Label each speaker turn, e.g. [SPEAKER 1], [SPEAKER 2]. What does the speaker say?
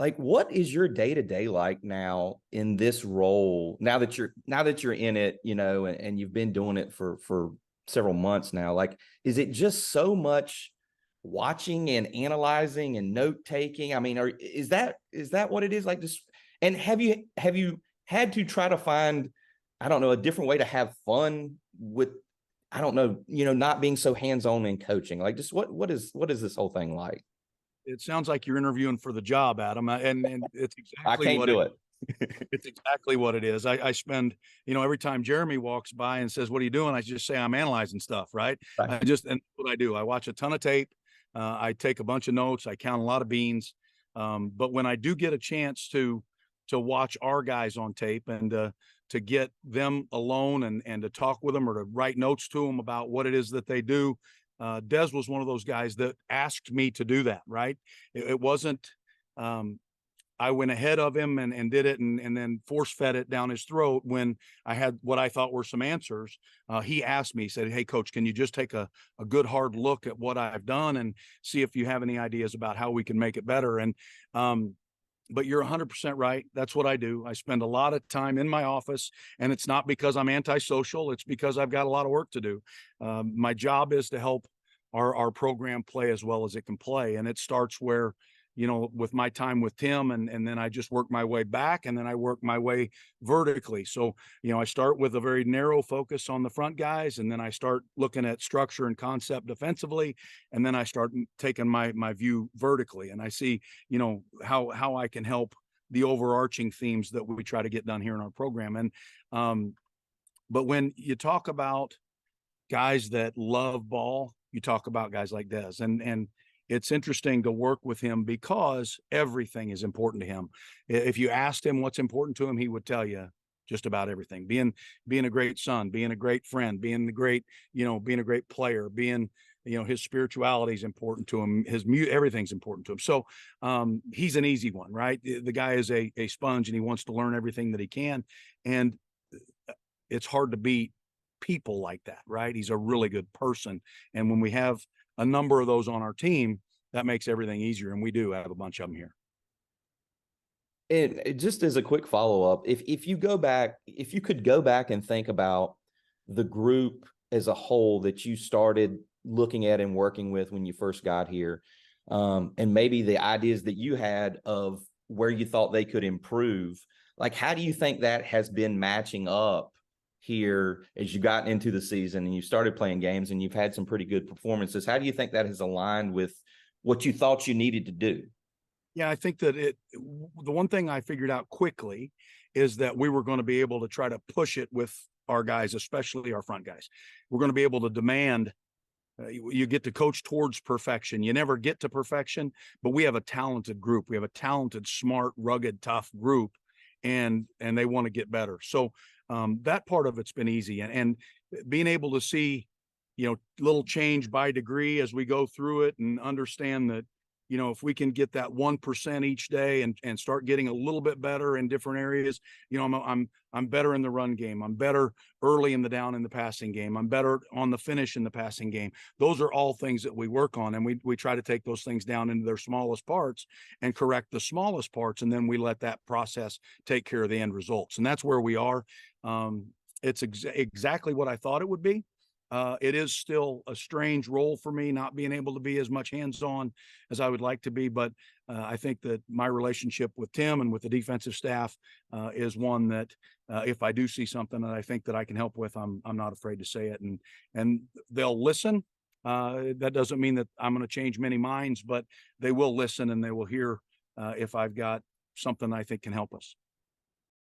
[SPEAKER 1] like, what is your day to day like now in this role? Now that you're in it, and you've been doing it for several months now. Like, is it just so much watching and analyzing and note taking? I mean, is that what it is? Like, just and have you had to try to find, I don't know, a different way to have fun with, I don't know, not being so hands on in coaching? Like, just what is this whole thing like?
[SPEAKER 2] It sounds like you're interviewing for the job, Adam, and it's
[SPEAKER 1] I
[SPEAKER 2] exactly
[SPEAKER 1] can't
[SPEAKER 2] what
[SPEAKER 1] do
[SPEAKER 2] it
[SPEAKER 1] it.
[SPEAKER 2] it's exactly what it is. I spend, every time Jeremy walks by and says, "What are you doing?" I just say, "I'm analyzing stuff," right?
[SPEAKER 1] Right.
[SPEAKER 2] And what I do, I watch a ton of tape. I take a bunch of notes. I count a lot of beans. But when I do get a chance to watch our guys on tape and to get them alone and to talk with them or to write notes to them about what it is that they do, Des was one of those guys that asked me to do that, right? It wasn't, I went ahead of him and did it and then force fed it down his throat when I had what I thought were some answers. He asked me, he said, "Hey, coach, can you just take a good hard look at what I've done and see if you have any ideas about how we can make it better?" And, but you're 100% right. That's what I do. I spend a lot of time in my office, and it's not because I'm antisocial. It's because I've got a lot of work to do. My job is to help our program play as well as it can play. And it starts where, with my time with Tim, and then I just work my way back, and then I work my way vertically. So, I start with a very narrow focus on the front guys, and then I start looking at structure and concept defensively, and then I start taking my view vertically, and I see, how I can help the overarching themes that we try to get done here in our program. And but when you talk about guys that love ball, you talk about guys like Des, and it's interesting to work with him because everything is important to him. If you asked him what's important to him, he would tell you just about everything. Being a great son, being a great friend, being a great player, his spirituality is important to him. Everything's important to him. So he's an easy one, right? The guy is a sponge, and he wants to learn everything that he can. And it's hard to beat people like that, right? He's a really good person. And when we have a number of those on our team, that makes everything easier. And we do have a bunch of them here.
[SPEAKER 1] And just as a quick follow-up, if you could go back and think about the group as a whole that you started looking at and working with when you first got here, and maybe the ideas that you had of where you thought they could improve, like, how do you think that has been matching up here as you got into the season and you started playing games and you've had some pretty good performances? How do you think that has aligned with what you thought you needed to do?
[SPEAKER 2] Yeah, I think that the one thing I figured out quickly is that we were going to be able to try to push it with our guys, especially our front guys. We're going to be able to demand, you get to coach towards perfection. You never get to perfection, but we have a talented group. We have a talented, smart, rugged, tough group, and they want to get better. So that part of it's been easy, and being able to see, little change by degree as we go through it, and understand that, if we can get that 1% each day and start getting a little bit better in different areas, I'm better in the run game. I'm better early in the passing game. I'm better on the finish in the passing game. Those are all things that we work on, and we try to take those things down into their smallest parts and correct the smallest parts, and then we let that process take care of the end results. And that's where we are. It's exactly what I thought it would be. It is still a strange role for me, not being able to be as much hands-on as I would like to be. But I think that my relationship with Tim and with the defensive staff is one that if I do see something that I think that I can help with, I'm not afraid to say it, and they'll listen. That doesn't mean that I'm going to change many minds, but they will listen and they will hear if I've got something I think can help us.